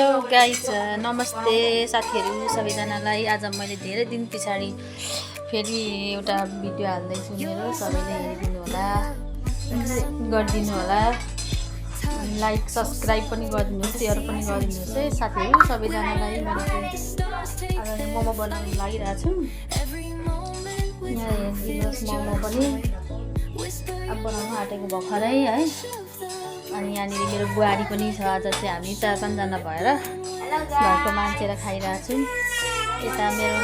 Hello guys, नमस्ते साथीहरू सबैजनालाई। आज मैले धेरै दिन पछाडि फेरि एउटा भिडियो हाल्दैछु मेरो। सबैले हेरिदिनु होला, गरिदिनु होला, लाइक सब्सक्राइब पनि गरिदिनुहोस्, सेयर पनि गरिदिनुहोस् है साथीहरू सबैजनालाई। आज मोमो बनाउनु लागिरहेको छु। यहाँ हेरिदिनुहोस्, मोमो पनि अब बनाउनु आँटेको भर्खरै है। अनि यहाँनिर मेरो बुहारी पनि छ। आज चाहिँ हामी 4-5 जना भएर घरको मान्छेलाई खाइरहेको छौँ। यता मेरो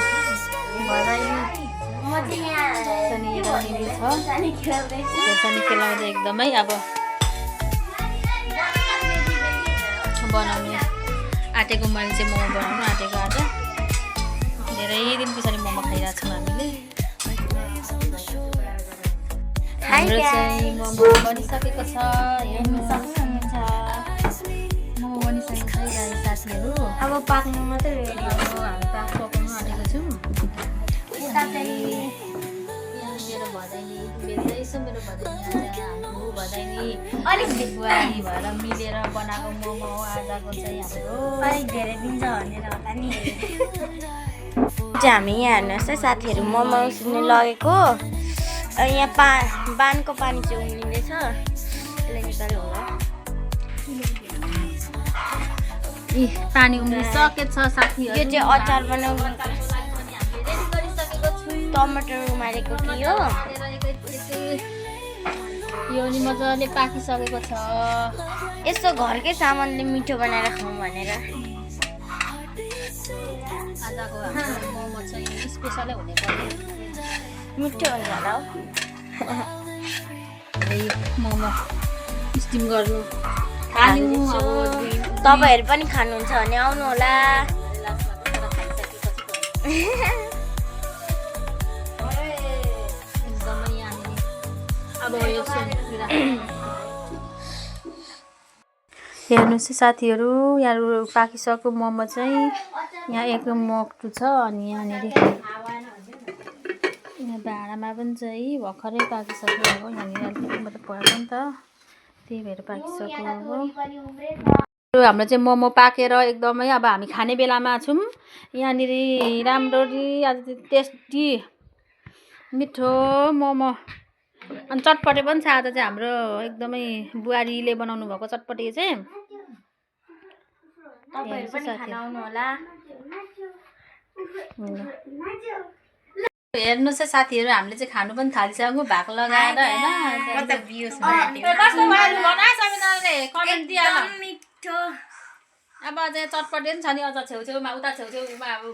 सनी खेलाउँदै एकदमै अब बनाउनु आँटेको। मैले चाहिँ मोमो बनाउनु आँटेको। आज धेरै दिन पछाडि मोमो खाइरहेको छौँ हामीले। हाम्रो चाहिँ मोमो बनिसकेको छ, हेर्नु सक्नुहुन्छ। मोमो बनिसकेको छ है साथीहरू। अब पाक्नु मात्रै रेडी हो। हामी पकाउनु आँटेको छौँ। मेरो भदैनी बेच्दैछ। मेरो भदैनी हाम्रो भदैनी अलिक बुहारी भएर मिलेर बनाएको मोमो हो आजको चाहिँ हाम्रो। अलिक धेरै दिन छ भनेर होला नि। हामी यहाँ हेर्नुहोस् है साथीहरू, मोमो उसिन्नु लगेको। यहाँ बानको पानी चाहिँ उम्लिँदैछ, यसले निकाल्यो होला। पानी उम्लिसकेको छ साथीहरू। यो चाहिँ अचार बनाउनु टमाटर उमालेको कि यो नि मजाले पाकिसकेको छ। यस्तो घरकै सामानले मिठो बनाएर खाउँ भनेर। आजको हाम्रो मोमो चाहिँ स्पेसलै हुने पर्यो, मिठो हुन्छ होला हौ। मोमो स्टिम गर्नु खानु। तपाईँहरू पनि खानुहुन्छ भने आउनु होला। अब यो हेर्नुहोस् है साथीहरू, यहाँ पाकिसकेको मोमो चाहिँ यहाँ एक मोक्टु छ। अनि यहाँनिर यहाँ भाँडामा पनि चाहिँ भर्खरै पाकिसक्यो। अब यहाँनिर अलिकति मात्रै पऱ्यो नि त, त्यही भएर पाकिसक्यो। अब हाम्रो चाहिँ मोमो पाकेर एकदमै अब हामी खाने बेलामा छौँ। यहाँनिर राम्ररी आज टेस्टी मिठो मोमो अनि चटपटे पनि छ। आज चाहिँ हाम्रो एकदमै बुहारीले बनाउनु भएको चटपटे चाहिँ। तपाईँहरू पनि खान आउनु होला। हेर्नुहोस् है साथीहरू, हामीले चाहिँ खानु पनि थालिसक्यो भाग लगाएर होइन। कमेन्ट दिइहाल। अब चाहिँ चटपटे पनि छ नि अझ छेउछेउमा, उता छेउछेउमा अब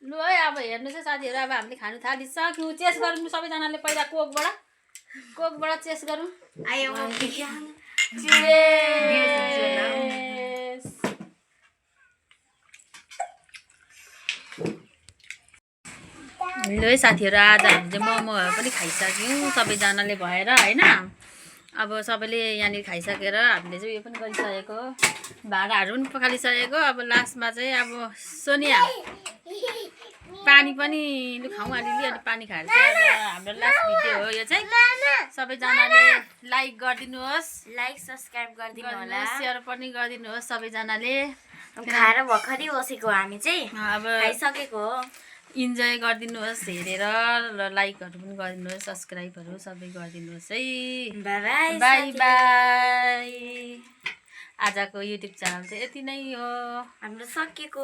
लु है। अब हेर्नुहोस् है साथीहरू, अब हामीले खानु थालिसक्यौँ। चेस गरौँ सबैजनाले। पहिला कोकबाट चेस गरौँ। लु है साथीहरू, आज हामी चाहिँ मोमोहरू पनि खाइसक्यौँ सबैजनाले भएर होइन। अब सबैले यहाँनिर खाइसकेर हामीले चाहिँ उयो पनि गरिसकेको, भाँडाहरू पनि पखालिसकेको। अब लास्टमा चाहिँ अब सोनिया पानी पनि लु खाउँ अलिअलि। अनि पानी खाएर चाहिँ हाम्रो लास्ट भिडियो हो यो चाहिँ। सबैजनाले लाइक गरिदिनुहोस्, लाइक सब्सक्राइब गरिदिनु होला, सेयर पनि गरिदिनुहोस् सबैजनाले। खाएर भर्खरै बसेको हामी चाहिँ अब खाइसकेको हो। इन्जोय गरिदिनुहोस् हेरेर, र लाइकहरू पनि गरिदिनुहोस्, सब्सक्राइबहरू सबै गरिदिनुहोस् है। By by by. आजको युट्युब च्यानल चाहिँ यति नै हो, हाम्रो सकिएको।